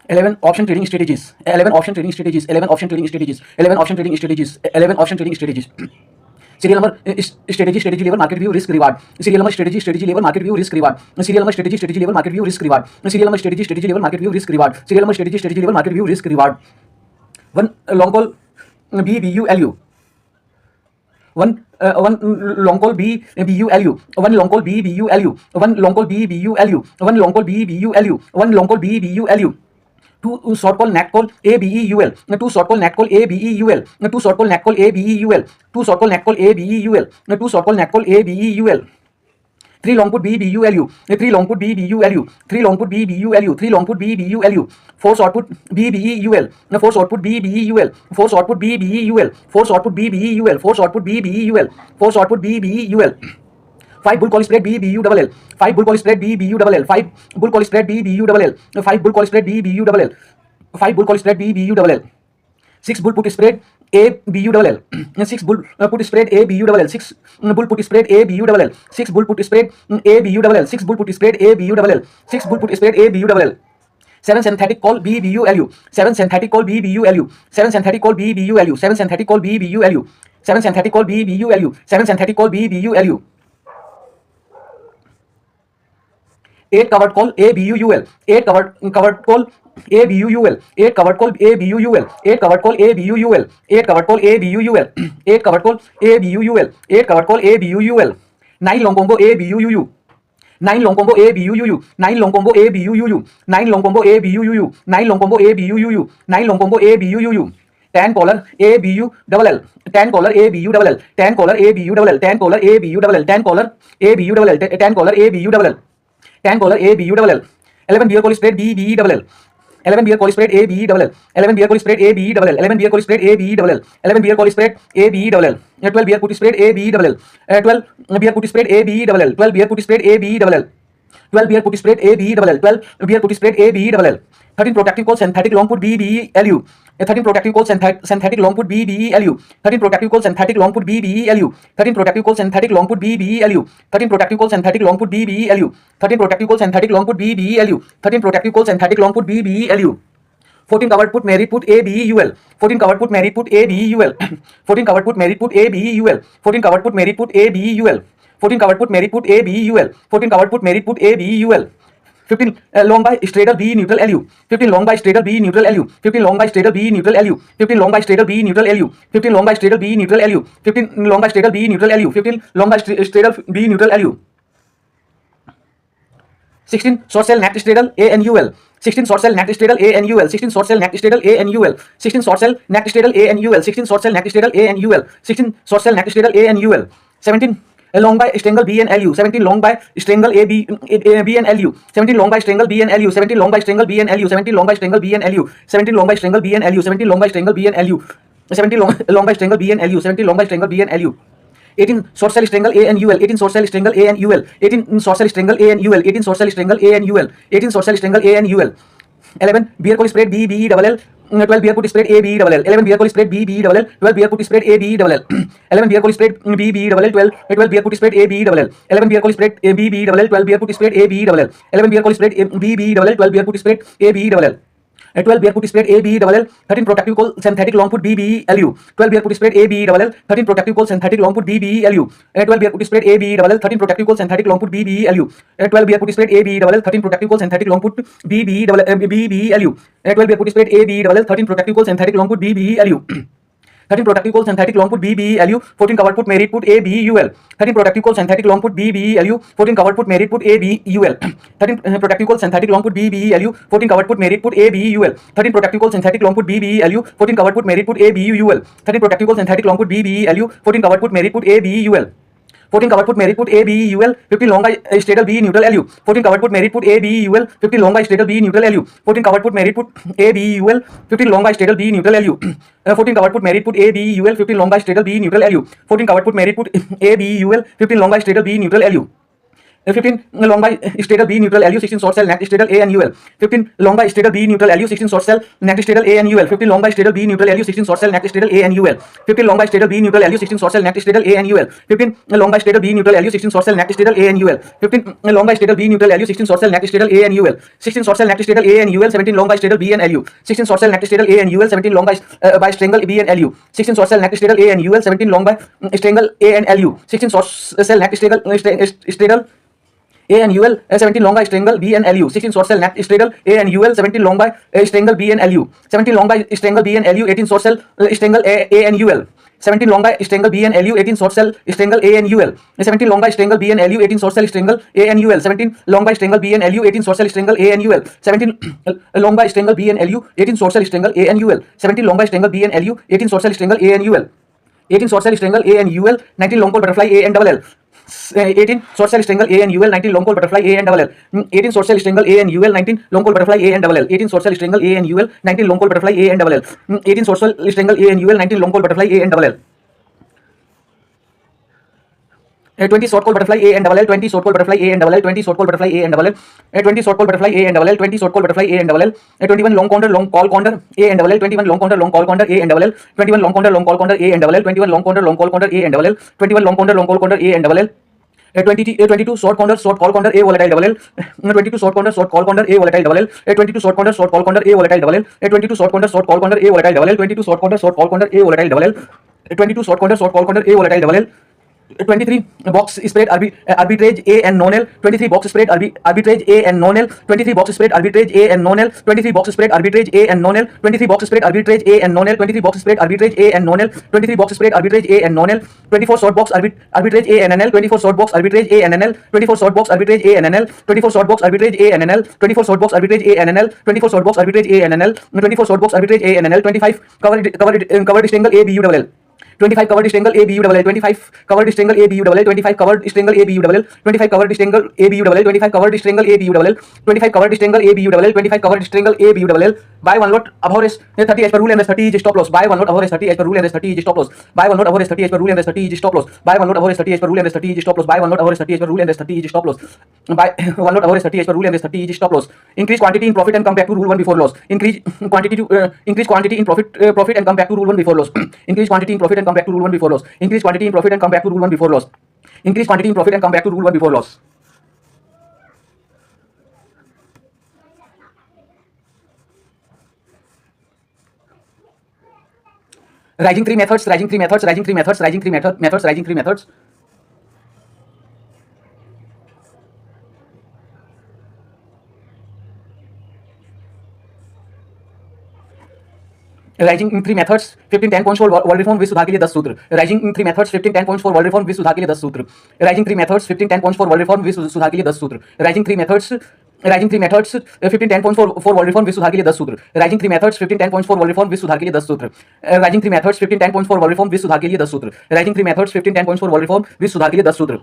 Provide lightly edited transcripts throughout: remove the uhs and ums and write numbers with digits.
11 option trading strategies, 11 option trading strategies, 11 option trading strategies, 11 option trading strategies, 11 option trading strategies. Serial number strategy level market view risk reward. Serial number strategy level market view risk reward. Serial number strategy level market view risk reward. Serial number strategy level market view risk reward. Serial number strategy level market view risk reward. One long call BBULU. One long call BBULU. One long call BBULU. One long call BBULU. One long call BBULU. One long call BBULU. Two short call nat call ABEUL. Two short call nat call ABEUL. Two short call nat call ABEUL. Two short call nat call ABEUL. Two short call nat call ABEUL. Three long put BBULU. Three long put BBULU. Three long put BBULU. Three long put BBULU. Four short put BBEUL. Four short put BBEUL. Four short put BBEUL. Four short put BBEUL. Four short put BBEUL. Four short put BBEUL. 5 bull call spread BBU double L. 5 bull call spread BBU double L. 5 bull call spread BBU double L. 5 bull call spread BBU double L. 5 bull call spread BBU double L. 6 bull put spread ABU double L. 6 bull put spread ABU double L. 6 bull put spread ABU double L. 6 bull put spread ABU double L. 6 bull put spread ABU double L. 6 bull put spread ABU double L. 7 synthetic call BBULU. 7 synthetic call BBULU. 7 synthetic call BBULU. 7 synthetic call BBULU. 7 synthetic call BBULU. 7 synthetic call BBULU. 8 covered call ABUUL. 8 covered call ABUUL. 8 covered call ABUUL. 8 covered call ABUUL. 8 covered call ABUUL. 8 covered call ABUUL. 8 covered call ABUUL. 9 long combo ABUUU. 9 long combo ABUUU. 9 long combo ABUUU. 9 long combo ABUUU. 9 long combo ABUUU. 9 long combo ABUUU. 10 collar ABU double L. 10 collar ABU double L. 10 collar ABU double L. 10 collar ABU double L. 10 collar ABU double L. 10 collar ABU double L. 10 collar ABU double L. 11 beer call spread BBE double L. 11 beer call spread ABE double L. 11 beer call spread ABE double L. 11 beer call spread ABE double L. 11 beer call spread ABE double L. 12 beer put spread ABE double L. 12 beer put spread ABE double L. 12 beer put spread ABE double L. 12 beer put spread ABE double L. 12 beer put spread ABE double L. 13 protective call synthetic long put BBELU. 13 protective call synthetic long put BBELU. 13 protective call synthetic long put BBELU. 13 protective call synthetic long put BBELU. 13 protective call synthetic long put BBELU. 13 protective call synthetic long put BBELU. 13 protective call synthetic long put BBELU. 14 covered put merit put ABEUL. 14 covered put merit put ABEUL. 14 covered put merit put ABEUL. 14 covered put merit put ABEUL. 14 covered put merit put ABEUL. 14 covered put merit put ABEUL. 15 long by straddle B neutral LU. 15 long by straddle B neutral LU. 15 long by straddle B neutral LU. 15 long by straddle B neutral LU. 15 long by straddle B neutral LU. 15 long by straddle B neutral LU. 15 long by straddle B neutral LU. 16 short cell neck straddle ANUL. 16 short cell neck straddle ANUL. 16 short cell neck straddle ANUL. 16 short cell neck straddle ANUL. 16 short cell neck straddle ANUL. 16 short cell neck straddle ANUL. 17 long by strangle B and LU. 17 long by strangle B and LU. 17 long by strangle B and LU. 17 long by strangle B and LU. 17 long by strangle B and LU. 17 long by strangle B and LU. 17 long by strangle B and LU. 17 long by strangle B and LU. 17 long by strangle B and LU. 18 short cell strangle ANUL. 18 short cell strangle ANUL. 18 short cell strangle ANUL. 18 short cell strangle ANUL. 18 short cell strangle ANUL. 11 beer call spread BBE double L. 12 beer put spread ABE double L. 11 beer call spread BBE double L. 12 beer put spread ABE double L. 11 beer call spread BBE double L. 12 beer put spread ABE double L. 11 beer call spread BBE double L. 12 beer put spread ABE double L. 11 beer call spread BBE double L. 12 beer put spread ABE double L. 12 beer put spread ABE double L. 13 protective call synthetic long put BBELU. 12 beer put spread ABE double L. 13 protective call synthetic long put BBELU. 12 beer put spread ABE double L. 13 protective call synthetic long put BBELU. 12 beer put spread ABE double L. 13 protective call synthetic long put BBELU. 12 beer put spread ABE double L. 13 protective call synthetic long put BBELU. 13 protective call synthetic long put BBELU. 14 covered put merit put ABEUL. 13 protective call synthetic long put BBELU. 14 covered put merit put ABEUL. 13 protective call synthetic long put BBELU. 14 covered put merit put ABEUL. 13 protective call synthetic long put BBELU. 14 covered put merit put ABEUL. 13 protective call synthetic long put BBELU. 14 covered put merit put ABEUL. 14 covered put merit put ABEUL. 15 long by straddle B neutral LU. 14 covered put merit put ABEUL. 15 long by straddle B neutral LU. 14 covered put merit put ABEUL. 15 long by straddle B neutral LU. 14 covered put merit put ABEUL. 15 long by straddle B neutral LU. 14 covered put merit put ABEUL. 15 long by straddle B neutral LU. 15 long by stator B neutral LU, 16 short cell neck stator A and UL, 15 long by stator B neutral LU, 16 short cell neck stator A and UL, 15 long by stator B neutral LU, 16 short cell neck stator A and UL, 15 long by stator B neutral LU, 16 short cell neck stator A and UL, 15 long by stator B neutral LU, 16 short cell neck stator A and UL, 15 long by stator B neutral LU, 16 short cell neck stator A and UL, 16 short cell neck stator A and UL, 17 long by stator B and LU, 16 short cell neck stator A and UL, 17 long by strangle B and LU, 16 short cell neck stator A and UL, 17 long by strangle A and LU, 16 short cell neck stator A and UL, 17 long by strangle B and LU, 16 short cell neck straddle A and UL, 17 long by strangle B and LU, 17 long by strangle B and LU, 18 short cell strangle A and UL, 17 long by strangle B and LU, 18 short cell strangle A and UL, 17 long by strangle B and LU, 18 short cell strangle A and UL, 17 long by strangle B and LU, 18 short cell strangle A and UL, 17 long by strangle B and LU, 18 short cell strangle A and UL, 17 long by strangle B and LU, 18 short cell strangle A and UL, 18 short cell strangle A and UL, 19 long pole butterfly A and double L, 18 short cell strangle A and UL, 19 long pole butterfly A and double L, 18 short cell strangle A and UL, 19 long pole butterfly A and double L, 18 short cell strangle A and UL, 19 long pole butterfly A and double L, 18 short cell strangle A and UL, 19 long pole butterfly A and double L, 20 short pole butterfly A and double L, 20 short pole butterfly A and double L, 20 short pole butterfly A and double L, 20 short pole butterfly A and double L, 20 short pole butterfly A and double L, 21 long counter long call counter A and double L, 21 long counter long call counter A and double L, 21 long counter long call counter A and double L, 21 long counter long call counter A and double L, 21 long counter long call counter A and double L, 22 short call counter A volatile double L, 22 short call counter A volatile double L, 22 short call counter A volatile double L, 22 short call counter A volatile double L, 22 short call counter A volatile double L, 22 short call counter A volatile double L, 23 box spread arbitrage A and non-L, 23 box spread arbitrage A and non-L, 23 box spread arbitrage A and non-L, 23 box spread arbitrage A and non-L, 23 box spread arbitrage A and non-L, 23 box spread arbitrage A and non-L, 23 box spread arbitrage A and non-L, 24 short box arbitrage A and NL, 24 short box arbitrage A and NL, 24 short box arbitrage A and NL, 24 short box arbitrage A and NL, 24 short box arbitrage A and NL, 24 short box arbitrage A and NL, 24 short box arbitrage A and NL, 25 covered strangle A BU double L, 25 covered strangle A BU double L, 25 covered strangle A BU double L, 25 covered strangle A BU double L, 25 covered strangle A BU double L, 25 covered strangle A BU double L, 25 covered strangle A BU double L, 25 covered strangle A BU double L. Buy one lot above is 30 as per rule and 30 is stop loss. Buy one lot above is 30 as per rule and 30 is stop loss. Buy one lot above is 30 as per rule and 30 is stop loss. Buy one lot above is 30 as per rule and 30 is stop loss. Buy one lot above is 30 as per rule and 30 is stop loss. Buy one lot above is 30 as per rule and 30 is stop loss. Increase quantity in profit and come back to rule 1 before loss. Increase quantity in profit and come back to rule 1 before loss. Increase quantity in profit and come back to rule 1 before loss. Increase quantity in profit and come back to rule 1 before loss. Increase quantity in profit and come back to rule 1 before loss. Rising three methods. Rising in 3 methods 15 10 points for world reform विश्व सुधार के लिए 10 सूत्र. Rising in 3 methods 15 10 points for world reform विश्व सुधार के लिए 10 सूत्र. Rising 3 methods 15 10 points for world reform विश्व सुधार के लिए 10 सूत्र. Rising 3 methods 15 10 points for world reform विश्व सुधार के लिए 10 सूत्र. Rising 3 methods 15 10 points for world reform विश्व सुधार के लिए 10 सूत्र. Rising 3 methods 15 10 points for world reform विश्व सुधार के लिए 10 सूत्र. Rising 3 methods 15 10 points for world reform विश्व सुधार के लिए 10 सूत्र.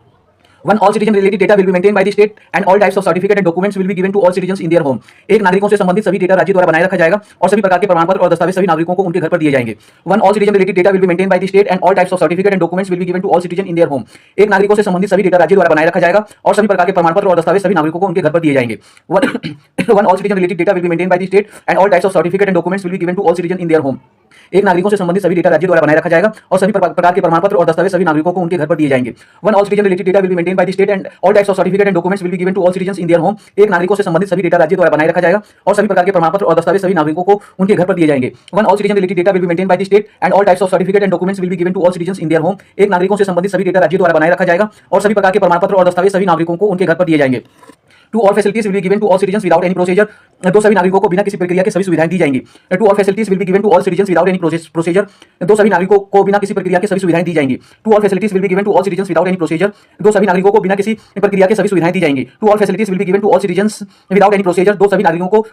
One, all citizen related data will be maintained by the state and all types of certificate and documents will be given to all citizens in their home. एक नागरिकों से संबंधित सभी डेटा राज्य द्वारा बनाए रखा जाएगा और सभी प्रकार के प्रमाण पत्र और दस्तावेज सभी नागरिकों को उनके घर पर दिए जाएंगे. One, all citizen related data will be maintained by the state and all types of certificate and documents will be given to all citizens in their home. एक नागरिकों से संबंधित सभी डेटा राज्य द्वारा बनाए रखा जाएगा और सभी प्रकार के प्रमाण पत्र और दस्तावेज सभी नागरिकों को उनके घर पर दिए जाएंगे. One, all citizen related data will be maintained by the state and all types of certificate and documents will be given to all citizens in their home. एक नागरिकों से संबंधित सभी डेटा राज्य द्वारा बनाए रखा जाएगा और सभी प्रकार के प्रमाण पत्र और दस्तावेज सभी नागरिकों को उनके घर पर दिए जाएंगे. One, all citizen related data will be maintained by the state and all types of certificate and documents will be given to all citizens in their home. एक नागरिकों से संबंधित सभी डेटा राज्य द्वारा बनाए रखा जाएगा और सभी प्रकार के प्रमाण पत्र और दस्तावेज सभी नागरिकों को उनके घर पर दिए जाएंगे. One, all citizen related data will be maintained by the state and all types of certificate and documents will be given to all citizens in their home. एक नागरिकों से संबंधित सभी डेटा राज्य द्वारा बनाए रखा जाएगा और सभी प्रकार के प्रमाण पत्र और दस्तावेज सभी नागरिकों को उनके घर पर दिए जाएंगे. Two, all facilities will be given to all citizens without any procedure. दो सभी नागरिकों को बिना किसी प्रक्रिया के सभी सुविधाएं दी जाएंगी. Two, all facilities will be given to all citizens without any procedure. दो सभी नागरिकों को बिना किसी प्रक्रिया के सभी सुविधाएं दी जाएंगी. Two, all facilities will be given to all citizens without any procedure. दो सभी नागरिकों को बिना किसी प्रक्रिया के सभी सुविधाएं दी जाएंगी. Two, all facilities will be given to all citizens without any procedure. दो सभी नागरिकों को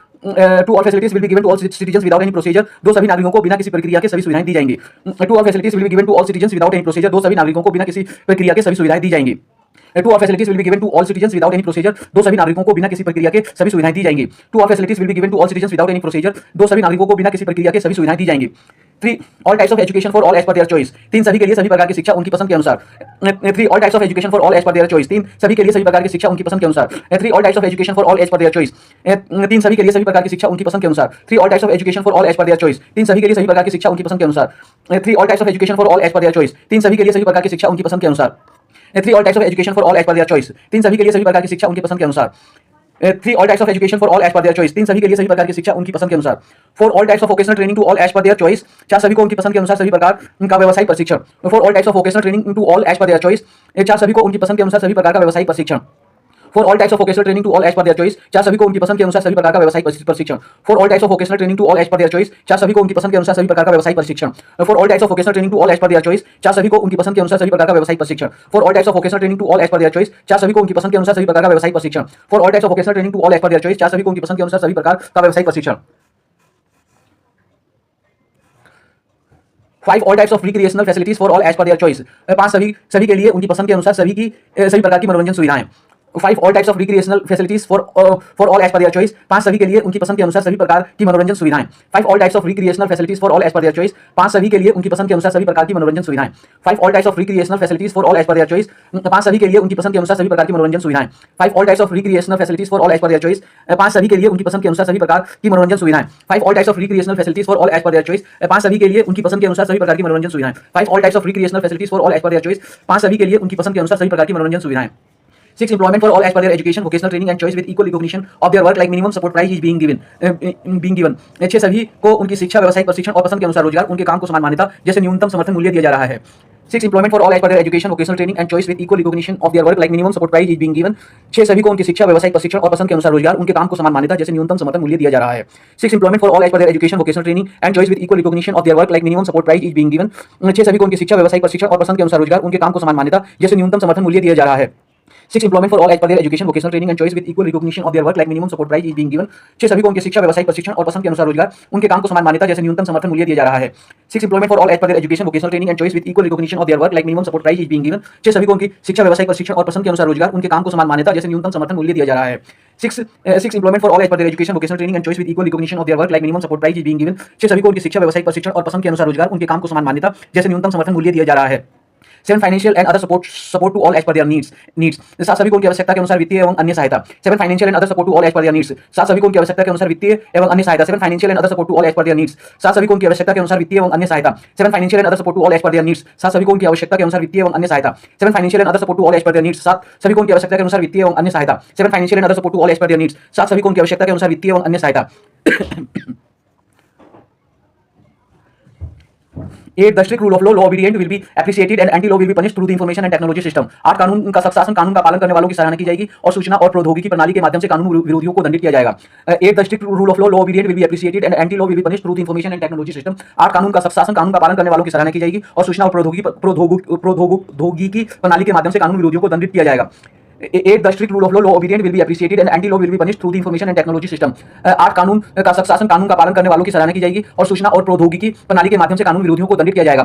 Two, all facilities will be given to all citizens without any procedure. दो सभी नागरिकों को बिना किसी प्रक्रिया के सभी सुविधाएं दी जाएंगी. Two, all facilities will be given to all citizens without any procedure. दो सभी नागरिकों को बिना किसी प्रक्रिया के सभी सुविधाएं दी जाएंगी. Two all facilities will be given to all citizens without any procedure, दो सभी नागरिकों को बिना किसी प्रक्रिया के सभी सुविधाएं दी जाएंगी। Two all facilities will be given to all citizens without any procedure, दो सभी नागरिकों को बिना किसी प्रक्रिया के सभी सुविधाएं दी जाएंगी। 3 all types of education for all as per their choice, 3 सभी के लिए सभी प्रकार की शिक्षा उनकी पसंद के अनुसार। 3 all types of education for all as per their choice, 3 सभी के लिए सभी प्रकार की शिक्षा उनकी पसंद के अनुसार। 3 all types of education for all as per their choice, 3 सभी के लिए सभी प्रकार की शिक्षा उनकी पसंद के अनुसार। 3 all types of education for all as per their choice, 3 सभी के लिए सभी प्रकार की शिक्षा उनकी पसंद के अनुसार। 3 all types of education for all as per their choice, 3 सभी के लिए सभी प्रकार की शिक्षा उनकी पसंद के अनुसार। 3 all types of education for all as per their choice, 3 सभी के लिए सभी प्रकार की शिक्षा उनकी पसंद के अनुसार। 3 all types of education for all as per their choice, 3 सभी के लिए सभी प्रकार की शिक्षा उनकी पसंद के अनुसार। 4 all types of vocational training to all as per their choice, 4 सभी को उनकी पसंद के अनुसार सभी प्रकार का व्यवसायिक प्रशिक्षण। 4 all types of vocational training to all as per their choice, 4 सभी को उनकी पसंद के अनुसार सभी प्रकार का व्यवसायिक प्रशिक्षण। 4 all types of vocational training to all as per their choice, 4 सभी को उनकी पसंद के अनुसार सभी प्रकार का व्यवसायिक प्रशिक्षण। 4 all types of vocational training to all as per their choice, 4 सभी को उनकी पसंद के अनुसार सभी प्रकार का व्यवसायिक प्रशिक्षण। 4 all types of vocational training to all as per their choice, 4 सभी को उनकी पसंद के अनुसार सभी प्रकार का व्यवसायिक प्रशिक्षण। 4 all types of vocational training to all as per their choice, 4 सभी को उनकी पसंद के अनुसार सभी प्रकार का व्यवसायिक प्रशिक्षण। 4 all types of vocational training to all as per their choice, 4 सभी को उनकी पसंद के अनुसार सभी प्रकार का व्यवसायिक प्रशिक्षण। 5 all types of recreational facilities for all as per their choice, 5 सभी के लिए उनकी पसंद के अनुसार सभी प्रकार की मनोरंजन सुविधाएं। 5 all types of recreational facilities for all as per their choice, 5 सभी के लिए उनकी पसंद के अनुसार सभी प्रकार की मनोरंजन सुविधाएं। 5 all types of recreational facilities for all as per their choice, 5 सभी के लिए उनकी पसंद के अनुसार सभी प्रकार की मनोरंजन सुविधाएं। 5 all types of recreational facilities for all as per their choice, 5 सभी के लिए उनकी पसंद के अनुसार सभी प्रकार की मनोरंजन सुविधाएं। 5 all types of recreational facilities for all as per their choice, 5 सभी के लिए उनकी पसंद के अनुसार सभी प्रकार की मनोरंजन सुविधाएं। 5 all types of recreational facilities for all as per their choice, 5 सभी के लिए उनकी पसंद के अनुसार सभी प्रकार की मनोरंजन सुविधाएं। 5 all types of recreational facilities for all as per their choice, 5 सभी के लिए उनकी पसंद के अनुसार सभी प्रकार की मनोरंजन सुविधाएं। 6 employment for all as per their education, vocational training and choice with equal recognition of their work like minimum support price is being given. 6 सभी को उनकी शिक्षा, व्यवसायिक प्रशिक्षण और पसंद के अनुसार रोजगार, उनके काम को समान मान्यता जैसे न्यूनतम समर्थन मूल्य दिया जा रहा है। 6 employment for all as per their education, vocational training and choice with equal recognition of their work like minimum support price is being given. 6 सभी को उनकी शिक्षा, व्यवसायिक प्रशिक्षण और पसंद के अनुसार रोजगार, उनके काम को समान मान्यता जैसे न्यूनतम समर्थन मूल्य दिया जा रहा है। 6 employment for all as per their education, vocational training and choice with equal recognition of their work like minimum support price is being given. 6 सभी को उनकी शिक्षा, व्यवसायिक प्रशिक्षण और पसंद के अनुसार रोजगार, उनके काम को समान मान्यता जैसे न्यूनतम समर्थन मूल्य दिया जा रहा है। 6 employment for all as per their education, vocational training and choice with equal recognition of their work like minimum support price is being given. 6 सभी को उनकी शिक्षा, व्यवसायिक प्रशिक्षण और पसंद के अनुसार रोजगार, उनके काम को समान मान्यता जैसे न्यूनतम समर्थन मूल्य दिया जा रहा है। 6 employment for all as per their education, vocational training and choice with equal recognition of their work like minimum support price is being given. 6 सभी को उनकी शिक्षा, व्यवसायिक प्रशिक्षण और पसंद के अनुसार रोजगार, उनके काम को समान मान्यता जैसे न्यूनतम समर्थन मूल्य दिया जा रहा है। 6 employment for all as per their education, vocational training and choice with equal recognition of their work like minimum support price is being given. 6 सभी को उनकी शिक्षा, व्यवसायिक प्रशिक्षण और पसंद के अनुसार रोजगार, उनके काम को समान मान्यता जैसे न्यूनतम समर्थन मूल्य दिया जा रहा है। 7 financial and other support to all as per their needs, 7 सभी को उनकी आवश्यकता के अनुसार वित्तीय एवं अन्य सहायता। 7 financial and other support to all as per their needs, 7 सभी को उनकी आवश्यकता के अनुसार वित्तीय एवं अन्य सहायता। 7 financial and other support to all as per their needs, 7 सभी को उनकी आवश्यकता के अनुसार वित्तीय एवं अन्य सहायता। 7 financial and other support to all as per their needs, 7 सभी को उनकी आवश्यकता के अनुसार वित्तीय एवं अन्य सहायता। 7 financial and other support to all as per their needs, 7 सभी को उनकी आवश्यकता के अनुसार वित्तीय एवं अन्य सहायता। 7 financial and other support to all as per their needs, 7 सभी को उनकी आवश्यकता के अनुसार वित्तीय एवं अन्य सहायता। 8 The strict rule of law obedient will be appreciated and anti-law will be punished through the information and technology system. 8 कानून का सख्त शासन, कानून का पालन करने वालों की सराहना की जाएगी और सूचना और प्रौद्योगिकी प्रणाली के माध्यम से कानून विरोधियों को दंडित किया जाएगा। 8 The strict rule of law obedient will be appreciated and anti-law will be punished through the information and technology system. 8 कानून का सख्त शासन, कानून का पालन करने वालों की सराहना की जाएगी और सूचना और प्रौद्योगिकी प्रणाली के माध्यम से कानून विरोधियों को दंडित किया जाएगा। 8 The strict rule of law obedient will be appreciated and anti-law will be punished through the information and technology system. 8 कानून का सख्त शासन, कानून का पालन करने वालों की सराहना की जाएगी और सूचना और प्रौद्योगिकी प्रणाली के माध्यम से कानून विरोधियों को दंडित किया जाएगा।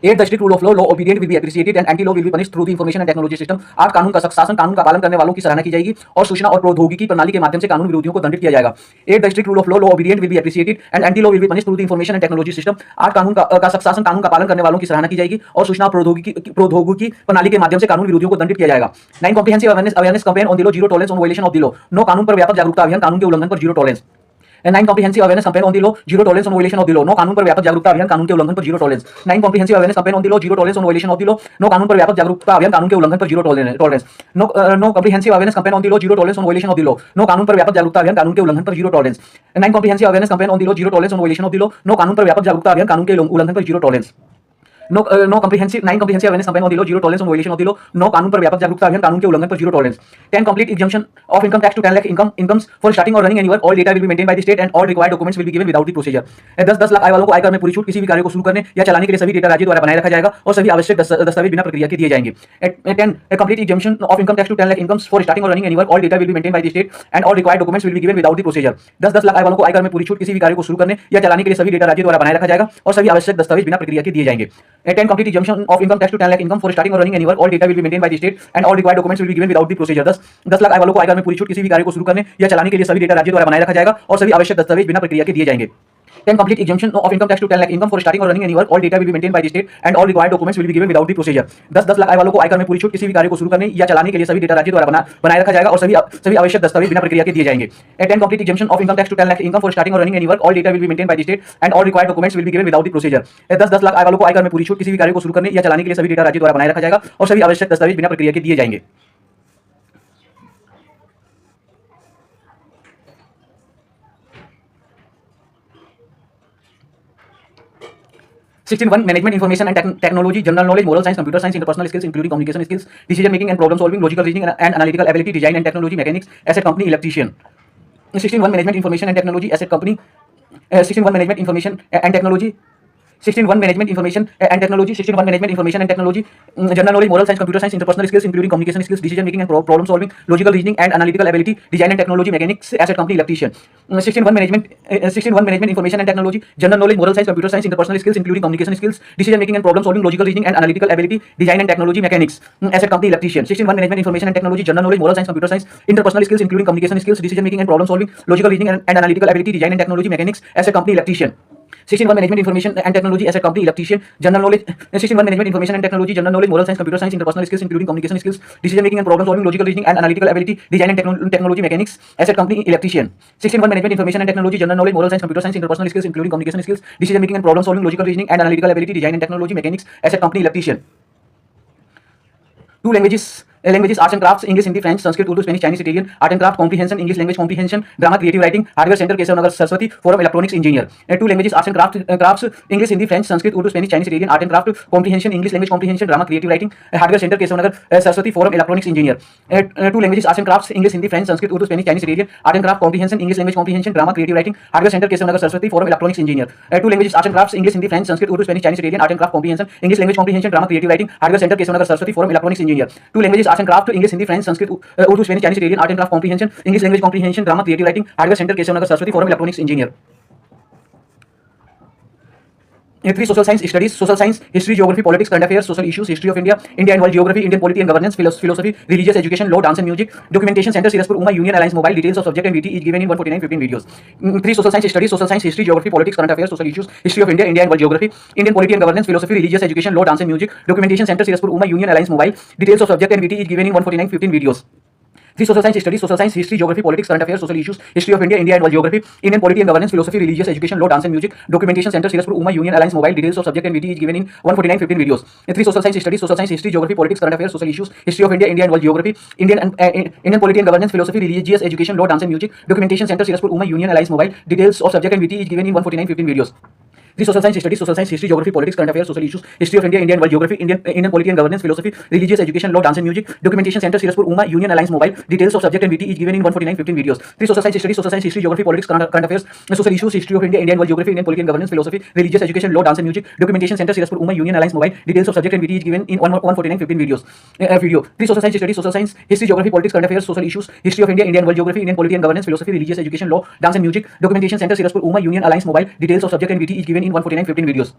8 The strict rule of law obedient will be appreciated and anti-law will be punished through the information and technology system. 8 कानून का सख्त शासन, कानून का पालन करने वालों की सराहना की जाएगी और सूचना और प्रौद्योगिकी प्रणाली के माध्यम से कानून विरोधियों को दंडित किया जाएगा। 8 The strict rule of law obedient will be appreciated and anti-law will be punished through the information and technology system. 8 कानून का सख्त शासन, कानून का पालन करने वालों की सराहना की जाएगी और सूचना और प्रौद्योगिकी प्रणाली के माध्यम से कानून विरोधियों को दंडित किया जाएगा। 9 Comprehensive awareness campaign on the law, zero tolerance on violation of the law. 9 कानून पर व्यापक जागरूकता अभियान, कानून के उल्लंघन पर zero tolerance. 9 Comprehensive awareness campaign on the law, zero tolerance on violation of the law. 9 कानून पर व्यापक जागरूकता अभियान, कानून के उल्लंघन पर zero tolerance. 9 Comprehensive awareness campaign on the law, zero tolerance on violation of the law. 9 कानून पर व्यापक जागरूकता अभियान, कानून के उल्लंघन पर zero tolerance. 9 Comprehensive awareness campaign on the law, zero tolerance on violation of the law. 9 कानून पर व्यापक जागरूकता अभियान, कानून के उल्लंघन पर zero tolerance. 9 Comprehensive awareness campaign on the law, zero tolerance on violation of the law. 9 कानून पर व्यापक जागरूकता अभियान, कानून के उल्लंघन पर zero tolerance. 9 comprehensive awareness campaign on the law, zero tolerance on violation of the law. 9 कानून पर व्यापक जागरूकता अभियान, कानून के उल्लंघन पर zero tolerance. 10 complete exemption of income tax to 10 lakh incomes for starting or running any work. All data will be maintained by the state and all required documents will be given without the procedure. 10 lakh आय वालों को आयकर में पूरी छूट, किसी भी कार्य को शुरू करने या चलाने के लिए सभी डेटा राज्य द्वारा बनाए रखा जाएगा और सभी आवश्यक दस्तावेज बिना प्रक्रिया के दिए जाएंगे। 10 complete exemption of income tax to 10 lakh incomes for starting or running any work. All data will be maintained by the state and all required documents will be given without the procedure. 10 lakh आय वालों को आयकर में पूरी छूट, किसी भी कार्य को शुरू करने या चलाने के लिए सभी डेटा राज्य द्वारा बनाए रखा जाएगा और सभी आवश्यक दस्तावेज बिना प्रक्रिया के दिए जाएंगे। 10 complete exemption of income tax to 10 lakh income for starting or running any work. All data will be maintained by the state and all required documents will be given without the procedure. 10 lakh आय वालों को आयकर में पूरी छूट, किसी भी कार्य को शुरू करने या चलाने के लिए सभी डेटा राज्य द्वारा बनाए रखा जाएगा और सभी आवश्यक दस्तावेज बिना प्रक्रिया के दिए जाएंगे. 10 complete exemption of income tax to 10 lakh income for starting or running any work. All data will be maintained by the state and all required documents will be given without the procedure. 10 lakh आय वालों को आयकर में पूरी छूट, किसी भी कार्य को शुरू करने या चलाने के लिए सभी डेटा राज्य द्वारा बनाए रखा जाएगा और सभी आवश्यक दस्तावेज बिना प्रक्रिया के दिए जाएंगे. 10 complete exemption of income tax to 10 lakh income for starting or running any work. All data will be maintained by the state and all required documents will be given without the procedure. 10 lakh आय वालों को आयकर में पूरी छूट, किसी भी कार्य को शुरू करने या चलाने के लिए सभी डेटा राज्य द्वारा बनाए रखा जाएगा और सभी आवश्यक दस्तावेज बिना प्रक्रिया के दिए जाएंगे. 16 management information and technology, general knowledge, moral science, computer science, interpersonal skills including communication skills, decision making and problem solving, logical reasoning and analytical ability, design and technology, mechanics, asset company, electrician. 16 management information and technology, asset company. 16 management information and technology. 16 management information and technology. 16 management information and technology, general knowledge, moral science, computer science, interpersonal skills including communication skills, decision making and problem solving, logical reasoning and analytical ability, design and technology, mechanics, asset company, electrician. 16 management information and technology, general knowledge, moral science, computer science, interpersonal skills including communication skills, decision making and problem solving, logical reasoning and analytical ability, design and technology, mechanics, asset company, electrician. 16 management information and technology, general knowledge, moral science, computer science, interpersonal skills including communication skills, decision making and problem solving, logical reasoning and analytical ability, design and technology, mechanics, asset company, electrician. 16 management information and technology, asset company, electrician, general knowledge. 16 management information and technology, general knowledge, moral science, computer science, interpersonal skills including communication skills, decision making and problem solving, logical reasoning and analytical ability, design and technology, mechanics, asset company, electrician. 16 management information and technology, general knowledge, moral science, computer science, interpersonal skills including communication skills, decision making and problem solving, logical reasoning and analytical ability, design and technology, mechanics, asset company, electrician. 2 languages, arts and crafts, English, Hindi, French, Sanskrit, Urdu, Spanish, Chinese, Italian, art and craft comprehension, English language comprehension, drama, creative writing, hardware center, Kesav Nagar, Saraswati, forum, electronics engineer. 2 languages, arts and crafts, English, Hindi, French, Sanskrit, Urdu, Spanish, Chinese, Italian, art and craft comprehension, English language comprehension, drama, creative writing, hardware center, Kesav Nagar, Saraswati, forum, electronics engineer. 2 languages, arts and crafts, English, Hindi, French, Sanskrit, Urdu, Spanish, Chinese, Italian, art and craft comprehension, English language comprehension, drama, creative writing, hardware center, Kesav Nagar, Saraswati, forum, electronics engineer. 2 languages, arts and crafts, English, Hindi, French, Sanskrit, Urdu, Spanish, Chinese, Italian, art and craft comprehension, English language comprehension, drama, creative writing, hardware center, Kesav Nagar, Saraswati, forum, electronics engineer. 2 languages, arts and craft, English, Hindi, French, Sanskrit, Urdu, Spanish, Chinese, Italian, art and craft comprehension, English language comprehension, drama, creative writing, hardware center, Kesav Nagar, Saraswati, forum, electronics engineer. 3 social science studies, social science, history, geography, politics, current affairs, social issues, history of India, India and world geography, Indian polity and governance, philosophy, religious education, law, dance and music, documentation center, Siraspur, Uma, Union Alliance Mobile, details of subject and VT each given in 149-15 videos. 3 social science studies, social science, history, geography, politics, current affairs, social issues, history of India, India and world geography, Indian polity and governance, philosophy, religious education, law, dance and music, documentation center, Siraspur, Uma, Union Alliance Mobile, details of subject and VT each given in 149-15 videos. 3 social science studies, social science, history, geography, politics, current affairs, social issues, history of India, India and world geography, Indian polity and governance, philosophy, religious education, law, dance and music, documentation center, Siraspur, Uma, Union Alliance Mobile, details of subject and VT is given in 149-15 videos. 3 social science studies, social science, history, geography, politics, current affairs, social issues, history of India, India and world geography, Indian polity and governance, philosophy, religious education, law, dance and music, documentation center, Siraspur, Uma, Union Alliance Mobile, details of subject and VT is given in 149-15 videos. 3 social science studies, social science, history, geography, politics, current affairs, social issues, history of India, India and world geography, Indian polity and governance, philosophy, religious education, law, dance and music, documentation center, Siraspur, Uma, Union Alliance Mobile, details of subject and VT is given in 149-15 videos. 3 social science studies, social science, history, geography, politics, current affairs, social issues, history of India, India and world geography, Indian polity and governance, philosophy, religious education, law, dance and music, documentation center, Siraspur, Uma, Union Alliance Mobile, details of subject and VT is given in 149-15 videos. 3 social science studies, social science, history, geography, politics, current affairs, social issues, history of India, India and world geography, Indian polity and governance, philosophy, religious education, law, dance and music, documentation center, Siraspur, Uma, Union Alliance Mobile, details of subject and VT is given in 149-15 videos.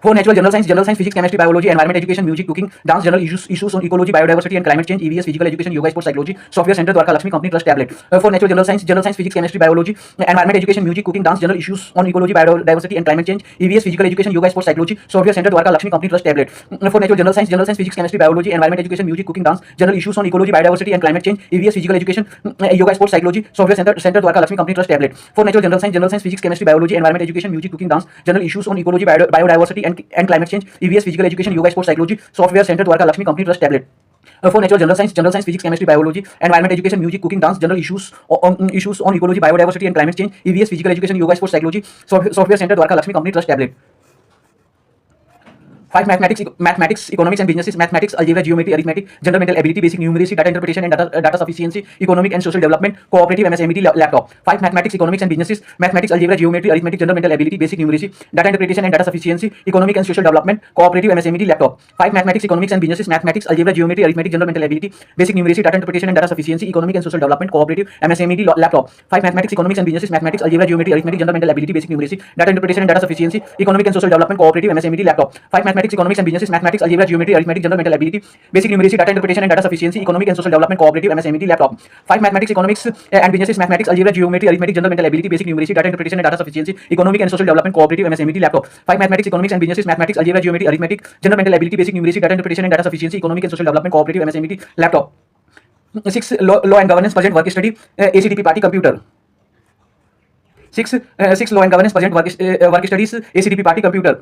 4 natural, general science, physics, chemistry, biology, environment, education, music, cooking, dance, general issues on ecology, biodiversity and climate change, EVS, physical education, yoga, sports, psychology, software center, Dwarka Lakshmi Company Trust tablet. 4 natural, general science, physics, chemistry, biology, environment, education, music, cooking, dance, general issues on ecology, biodiversity and climate change, EVS, physical education, yoga, sports, psychology, software center, Dwarka Lakshmi Company Trust tablet. 4 natural, general science, physics, chemistry, biology, environment, education, music, cooking, dance, general issues on ecology, biodiversity and climate change, EVS, physical education, yoga, sports, psychology, software center, Dwarka Lakshmi Company Trust tablet. 4 natural, general science, physics, chemistry, biology, environment, education, music, cooking, dance, general issues on ecology, biodiversity and climate change, EVS, physical education, yoga, sports, psychology, software center, Dwarka Lakshmi Company Trust tablet. 4 natural, general science, physics, chemistry, biology, environment, education, music, cooking, dance, general issues on ecology, biodiversity and climate change, EVS, physical education, yoga, sports, psychology, software center, Dwarka Lakshmi Company Trust tablet. 5 mathematics, economics and businesses, mathematics, algebra, geometry, arithmetic, general mental ability, basic numeracy, data interpretation and data sufficiency, economic and social development, cooperative MSMED laptop. 5 mathematics, economics and businesses, mathematics, algebra, geometry, arithmetic, general mental ability, basic numeracy, data interpretation and data sufficiency, economic and social development, cooperative MSMED laptop. 5 mathematics, economics and businesses, mathematics, algebra, geometry, arithmetic, general mental ability, basic numeracy, data interpretation and data sufficiency, economic and social development, cooperative MSMED laptop. 5 mathematics, economics and businesses, mathematics, algebra, geometry, arithmetic, general mental ability, basic numeracy, data interpretation and data sufficiency, economic and social development, cooperative MSMED laptop. 5 mathematics, economics and businesses, mathematics, algebra, geometry, arithmetic, general mental ability, basic numeracy, data interpretation and data sufficiency, economic and social development, cooperative MSMED laptop. 5 mathematics, economics and businesses, mathematics, algebra, geometry, arithmetic, general mental ability, basic numeracy, data interpretation and data sufficiency, economic and social development, cooperative MSMED laptop. 5 mathematics, economics and businesses, mathematics, algebra, geometry, arithmetic, general mental ability, basic numeracy, data interpretation and data sufficiency, economic and social development, cooperative MSMED laptop. 6 law and governance present work study, ACDP party computer. 6 law and governance present work studies, ACDP party computer.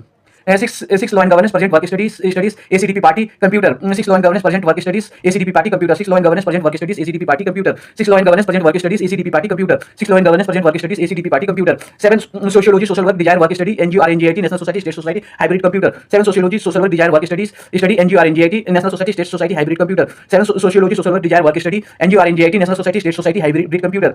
6 law and governance present work studies ACDP party computer. 6 law and governance present work studies ACDP party computer. 6 law and governance present work studies ACDP party computer. 6 law and governance present work studies ACDP party computer. 6 law and governance present work studies ACDP party computer. 7 sociology social work desire work study NGO RNGIT national society state society hybrid computer. 7 sociology social work desire work studies study NGO RNGIT national society state society hybrid computer. 7 sociology social work desire work study NGO RNGIT national society state society hybrid computer.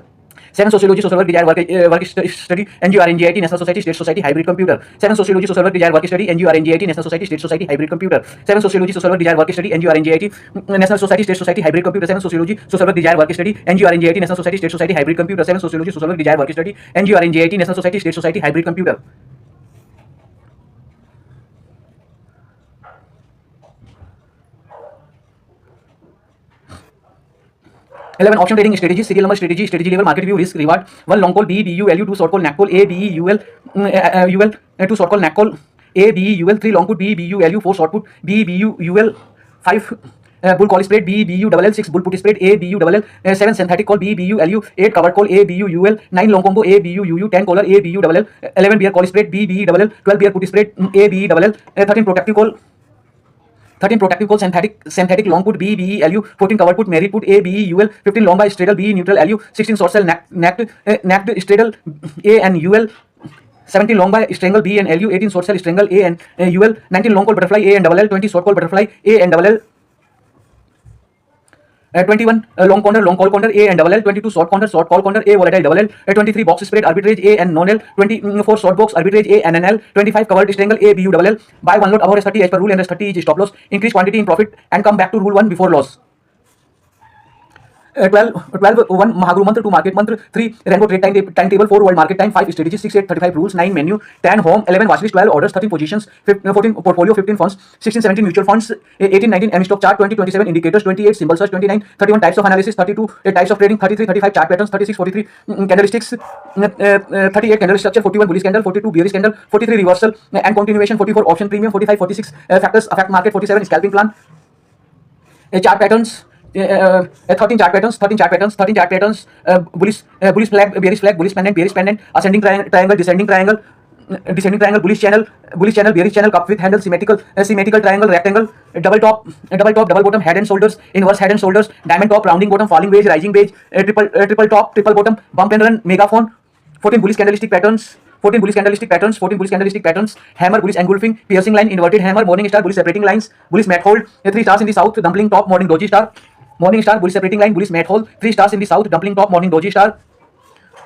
7 sociology social work desire work study NGO RNGIT national society state society hybrid computer. 7 sociology social work desire work study NGO RNGIT national society state society hybrid computer. 7 sociology social work desire work study NGO RNGIT national society state society hybrid computer. 7 sociology social work desire work study NGO RNGIT national society state society hybrid computer. 7 sociology social work desire work study NGO RNGIT national society state society hybrid computer. 11 option trading strategy, serial number strategy, strategy level, market view, risk, reward. 1 long call, B, BU, LU, 2 short call, NAC call, A, BE, UL, 2 short call, NAC call, A, BE, UL, 3 long put, B, BU, LU, 4 short put, B, BU, UL, 5 bull call spread, B, BU, double L, 6 bull put spread, A, BU, double L, 7 synthetic call, B, BU, LU, 8 covered call, A, BU, UL, 9 long combo, A, BU, UU, 10 caller, A, BU, double L, 11 bear call spread, B, BE, double L, 12 bear put spread, A, BE, double L, 13 protective call, synthetic long put, B, BE, LU, 14 covered put, merit put, A, BE, UL, 15 long by straddle, B, neutral, LU, 16 short sell, nacked straddle, A and UL, 17 long by strangle, B and LU, 18 short sell, strangle, A and UL, 19 long call butterfly, A and double L, 20 short call butterfly, A and double L, 21 long call corner, A and double L, 22 short call corner, A volatile double L, 23 box spread, arbitrage, A and non L, 24 short box, arbitrage, A and NL, 25 covered strangle, A, BU double L, buy one lot above S30 as per rule and S30 is stop loss, increase quantity in profit and come back to rule 1 before loss. 12 1 Mahaguru mantra, 2 market mantra, 3 rainbow trade timetable, 4 world market time, 5 strategy, 6 8 35 rules, 9 menu, 10 home, 11 watchlist, 12 orders, 13 positions, 14 portfolio, 15 funds, 16 17 mutual funds, 18 19 M stock chart, 20 27 indicators, 28 symbol search, 29 31 types of analysis, 32 types of trading, 33 35 chart patterns, 36 43 candlesticks, 38 candle structure, 41 bullish candle, 42 bearish candle, 43 reversal and continuation, 44 option premium, 45 46 factors affect market, 47 scalping plan, chart patterns, 13 chart patterns, bullish flag, bullish pendant, ascending triangle, descending triangle, bullish channel, bearish channel, cup with handle, symmetrical triangle, rectangle, double top, double bottom, head and shoulders, inverse head and shoulders, diamond top, rounding bottom, falling wedge, rising wedge, triple top, triple bottom, bump and run, megaphone, 14 bullish candlestick patterns, 14 bullish candlestick patterns, hammer, bullish engulfing, piercing line, inverted hammer, morning star, bullish separating lines, bullish mat hold, 3 stars in the south, dumpling top, morning doji star, morning star, bullish separating line, bullish mat hold, 3 stars in the south, dumpling top, morning doji star,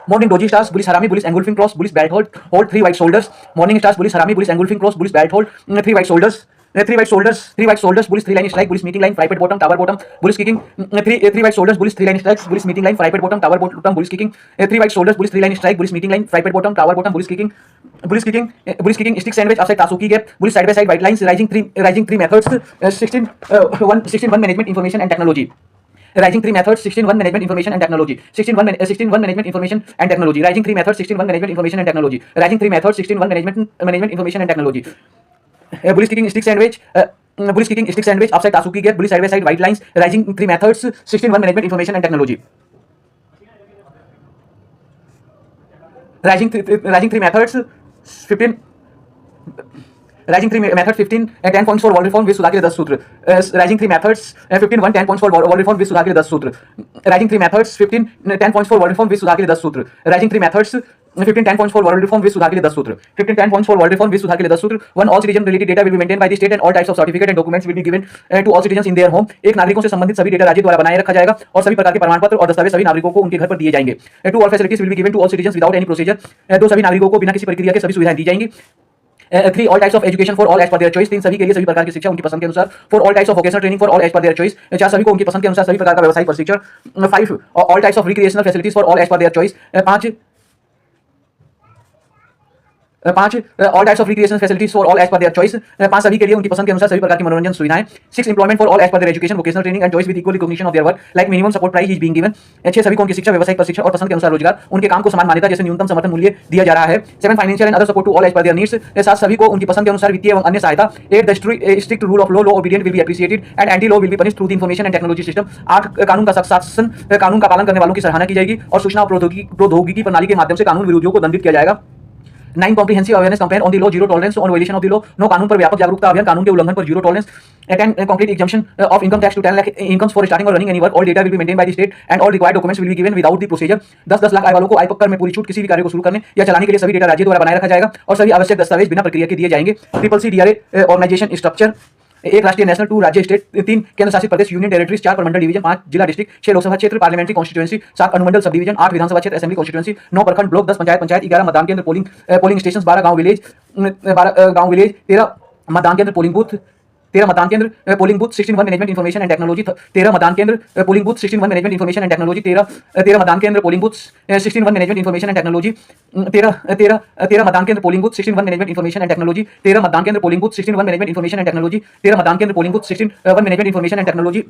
morning doji stars, bullish harami, bullish engulfing cross, bullish belt hold, 3 white shoulders, morning stars, bullish harami, bullish engulfing cross, bullish belt hold, 3 white shoulders, 3 white shoulders, bullish 3 line strike, bullish meeting line, fry pit bottom, tower bottom, bullish kicking, 3 white shoulders, bullish 3 line strikes, bullish meeting line, fry pit bottom, tower bottom, bullish kicking, 3 white shoulders, bullish 3 line strike, bullish meeting line, fry pit bottom, tower bottom, bullish kicking, stick sandwich, upside Tasuki gap, bullish side by side white lines, rising three methods, 16 1 management information and technology. Rising 3 methods, 16 1 management information and technology. 16 1 management information and technology. Rising 3 methods, 16 1 management information and technology. Rising 3 methods, 16 1 management information and technology. Bullish kicking stick sandwich, upside Tasuki gap, bullish side by side white lines. Rising 3 methods, 16 1 management information and technology. Rising 3 methods, 15. Rising 3 method 15 10 points for wall reform with Sudha के 10 सूत्र. Rising 3 methods 15 1 10 points for wall reform with Sudha के 10 सूत्र. Rising 3 methods 15 10 points for wall reform with Sudha के 10 सूत्र. Rising 3 methods 15 10 points for world reform, विश्व सुधार के लिए 10 सूत्र। 15 10 points for world reform, विश्व सुधार के लिए 10 सूत्र। One, all citizen related data will be maintained by the state and all types of certificate and documents will be given to all citizens in their home। एक नागरिकों से संबंधित सभी डेटा राज्य द्वारा बनाए रखा जाएगा और सभी प्रकार के प्रमाण पत्र और दस्तावेज सभी नागरिकों को उनके घर पर दिए जाएंगे। Two, all facilities will be given to all citizens without any procedure। दो, सभी नागरिकों को बिना किसी प्रक्रिया के सभी सुविधाएं दी जाएंगी। 3, all types of education for all as per their choice। 3, सभी के लिए सभी प्रकार की शिक्षा उनकी पसंद के अनुसार। 4, all types of vocational training for all as per their choice। 4, सभी को उनकी पसंद के अनुसार सभी प्रकार का व्यवसायिक प्रशिक्षण। 5, all types of recreational facilities for all as per their choice। 5, all types of recreation facilities for all as per their choice. 5, सभी के लिए उनकी पसंद के अनुसार सभी प्रकार की मनोरंजन सुविधाएं। 6, employment for all as per their education vocational training and choice with equal recognition of their work like minimum support price is being given. 6, सभी को उनकी शिक्षा व्यवसायिक प्रशिक्षण और पसंद के अनुसार रोजगार उनके काम को समान मान्यता जैसे न्यूनतम समर्थन मूल्य दिया जा रहा है। 7, financial and other support to all as per their needs. 7, सभी को उनकी पसंद के अनुसार वित्तीय एवं अन्य सहायता। 8, the strict rule of law obedient will be appreciated and anti law will be punished through the information and technology system. 8, कानून का सख्त शासन, कानून का पालन करने वालों की सराहना की जाएगी और सूचना और प्रौद्योगिकी प्रणाली के माध्यम से कानून विरोधियों को दंडित किया जाएगा। 9, comprehensive awareness campaign on the law, zero tolerance on violation of the law. 9, कानून पर व्यापक जागरूकता अभियान, कानून के उल्लंघन पर zero tolerance. 10, complete exemption of income tax to 10 lakh incomes for starting और running any work. All data will be maintain by the state and all required documents will be given without the procedure. 10 lakh आय वालों को आय कर में पूरी छूट, किसी भी कार्य को शुरू करने या चलाने के लिए सभी डेटा राज्य द्वारा बनाए रखा जाएगा और सभी आवश्यक दस्तावेज बिना प्रक्रिया के दिए जाएंगे। CCC DRA organisation structure. 1, राष्ट्रीय नेशनल, 2, राज्य स्टेट, 3, केंद्र शासित प्रदेश यूनियन टेरिटरीज, 4, प्रमंडल डिवीजन, 5, जिला डिस्ट्रिक्ट, 6, लोकसभा क्षेत्र पार्लियामेंट्री कॉन्स्टिट्यूएंसी, 7, अनुमंडल सब डिवीजन, 8, विधानसभा क्षेत्र असेंबली कॉन्स्टिट्यूएंसी, 9, प्रखंड ब्लॉक, 10, पंचायत, 11, मतदान केंद्र पोलिंग स्टेशन, 12, गांव विलेज, 13, मतदान केंद्र पोलिंग बूथ, 13 मतदान केंद्र polling booth. 16, one management information and technology, 13 मतदान केंद्र polling booth. 16, one management information and technology, 13 मतदान केंद्र polling booth. 16, one management information and technology, 13 मतदान केंद्र polling booth. 16, one management information and technology, 13 मतदान केंद्र polling booth. 16, one management information and technology, 13 मतदान केंद्र polling booth. 16, one management information and technology,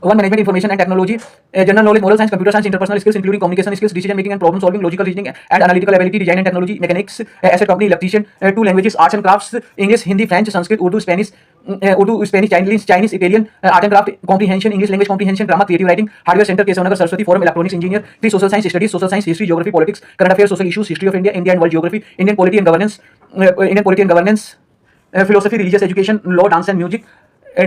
one management information and technology, general knowledge, moral science, computer science, interpersonal skills including communication skills, decision making and problem solving, logical reasoning and analytical ability, design and technology, mechanics, asset company, electrician, 2 languages, arts and crafts, English, Hindi, French, Sanskrit, Urdu, Spanish, Chinese, Italian, art and craft comprehension, English language comprehension, grammar, creative writing, hardware centre, Keshavnagar, Saraswati forum, electronics engineer. 3, social science studies, social science, history, geography, politics, current affair, social issues, history of India, India and world geography, Indian polity and governance, philosophy, religious education, law, dance and music,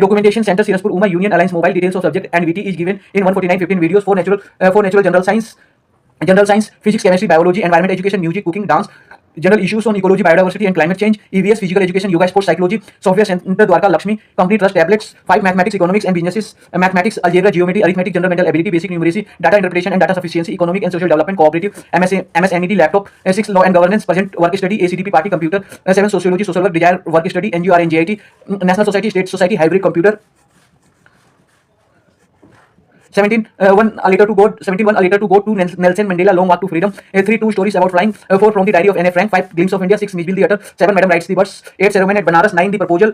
documentation center, Sirapur, Uma, Union Alliance Mobile, details of subject and VT is given in 149 15 videos for natural general science, physics, chemistry, biology, environment education, music, cooking, dance, general issues on ecology, biodiversity and climate change, EVS, physical education, yoga, sports, psychology, software center, Dwarka, Lakshmi, company trust, tablets, 5, mathematics, economics and businesses, mathematics, algebra, geometry, arithmetic, general mental ability, basic numeracy, data interpretation and data sufficiency, economic and social development, cooperative, MSNED, laptop, 6, law and governance, present work study, ACTP, party computer, 7, sociology, social work, desire work study, NGO, NJIT, national society, state society, hybrid computer, 17, 1 a letter to God, 17, 1 a letter to God to Nelson Mandela, long walk to freedom. 3, 2 stories about flying. 4, from the diary of Anne Frank. 5, glimpse of India. 6, Mijbil the Utter. 7, Madam writes the verse. 8, ceremony at Banaras. 9, the proposal.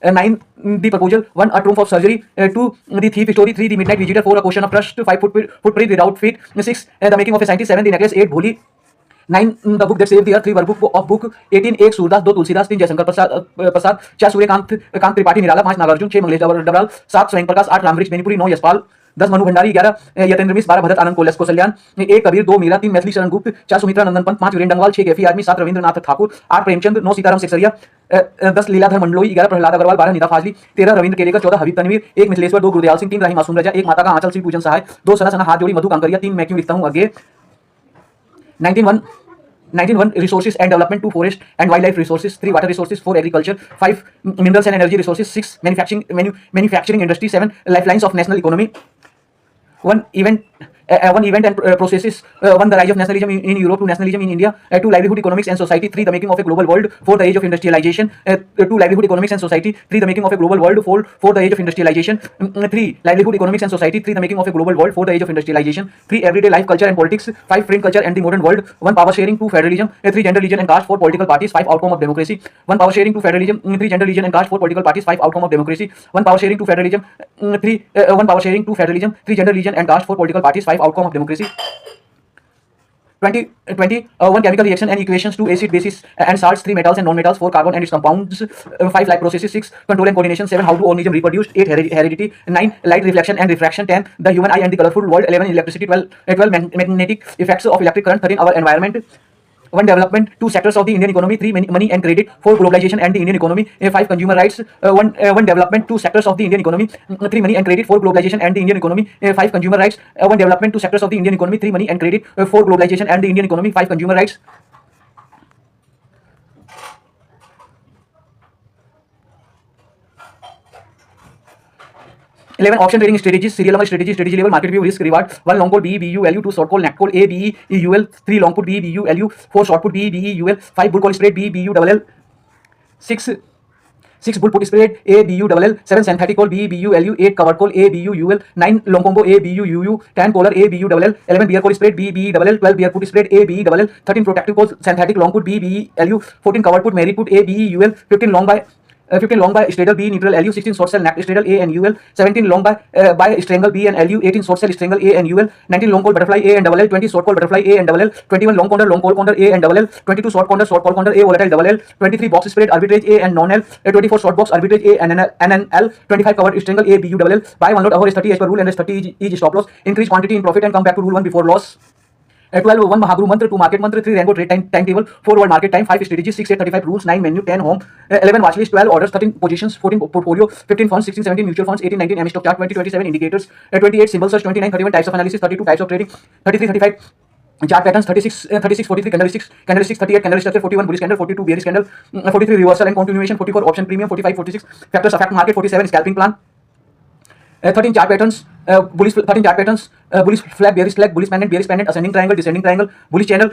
9, the proposal. 1, a triumph of surgery. 2, the thief story. 3, the midnight visitor. 4, a question of trust. 5, footprint without feet. 6, the making of a scientist. 7, the necklace. 8, Bholi. 9, the book that saved the earth. 3, workbook of book. 18, 1, Surdas, 2, Tulsidas, 3, Jaishankar Prasad, 4, Suryakant Tripathi Nirala, 5, Nagarjun, 6, Manglesh Dabral, 7, Swayam प्रकाश, 8, रामवृक्ष बेनीपुरी, 9, यशपाल, 10, मनु भंडारी, 11, यतेंद्र मिश्र, 12, भरत आनंद कौशल्यान, 1, कबीर, 2, मीरा, 3, मैथिली शरण गुप्त, 4, सुमित्रा नंदन पंत, 5, वीरेंद्र डंगवाल, 6, कैफी आदमी, 7, रविंद्रनाथ ठाकुर, 8, प्रेमचंद, 9, सीताराम सेक्सरिया, 10, लीलाधर मंडलोई, 11, प्रहलाद अग्रवाल, 12, नीता फाजली, 13, रविंद्र केलेकर, 14, हबीब तनवीर, 1, मिथिलेश्वर, 2, गुरुदयाल सिंह, 3, राही मासूम रजा, 1, माता का आंचल, श्री पूजन सहाय, 2, सना हाथ जोड़ी, मधु कांकरिया, 3, मैं क्यों लिखता हूँ आगे, 19, resources and development, 2, forest and wildlife resources, 3, water resources, 4, agriculture, 5, minerals and energy resources, 6, manufacturing industry, 7, lifelines of national economy, 1, event and processes, 1, the rise of nationalism in Europe to nationalism in India, 2, livelihood economics and society, 3, the making of a global world, 4, the age of industrialization, 2, livelihood economics and society, 3, the making of a global world, 4, the age of industrialization, 3, livelihood economics and society, 3, the making of a global world, 4, the age of industrialization, 3, everyday life, culture and politics, 5, print culture and the modern world, 1, power sharing, 2, federalism, 3, gender, religion and caste, 4, political parties, 5, outcome of democracy, 1, power sharing, 2, federalism, 3, gender, religion and caste, 4, political parties, 5, outcome of democracy, 1, power sharing, 2, federalism, 1, power sharing, 2, federalism, 3, gender, religion and caste, 4, political parties, 5, outcome of democracy. 20, 1, chemical reaction and equations, 2, acid, bases and salts, 3, metals and non-metals, 4, carbon and its compounds, 5, life processes, 6, control and coordination, 7, how to organism reproduce, 8, heredity, 9, light reflection and refraction, 10, the human eye and the colorful world, 11, electricity, 12, magnetic effects of electric current, 13, our environment, 1 development, 2 sectors of the Indian economy, 3 money and credit, 4 globalization and the Indian economy, 5 consumer rights, 1 development, 2 sectors of the Indian economy, 3 money and credit, 4 globalization and the Indian economy, 5 consumer rights, 1 development, 2 sectors of the Indian economy, 3 money and credit, 4 globalization and the Indian economy, 5 consumer rights. 11 option trading strategies, serial number strategy, strategy level, market view, risk reward. 1 long call BE BU LU, 2 short call NAC call A BE UL, 3 long put BE BU LU, 4 short put BE BE UL, 5 bull call spread BE BU LL, 6 bull put spread A BU LL, 7 synthetic call BE BU LU, 8 cover call A BU UL, 9 long combo A BU UU, 10 caller A BU LL, 11 bear call spread BE BE LL, 12 bear put spread A BE LL, 13 protective call synthetic long put BE BE LU, 14 cover put merit put A BE UL, 15 long by straddle B neutral LU, 16 short sell neck straddle A and UL, 17 long by strangle B and LU, 18 short sell strangle A and UL, 19 long call butterfly A and double L, 20 short call butterfly A and double L, 21 long call counter A and double L, 22 short call counter A volatile double L, 23 box spread arbitrage A and non L, 24 short box arbitrage A and NNL, 25 cover strangle A BU double L, buy one lot over is 30 as per rule and is 30 is stop loss, increase quantity in profit and come back to rule 1 before loss. 12 1 Mahaguru mantra, 2 market mantra, 3 rainbow trade timetable, 4 world market time, 5 strategies, 6 8 35 rules, 9 menu, 10 home, 11 watch list, 12 orders, 13 positions, 14 portfolio, 15 funds, 16 17 mutual funds, 18 19 MS stock chart, 20 27 indicators, 28 symbol search, 29 31 types of analysis, 32 types of trading, 33 35 chart patterns, 36 43 candlesticks 38 candle structure, 41 bullish candle, 42 bearish candle, 43 reversal and continuation, 44 option premium, 45 46 factors affect market, 47 scalping plan, 13 chart patterns, bullish 13 chart patterns, bullish flag, bearish flag, bullish pendant, ascending triangle, descending triangle, bullish channel,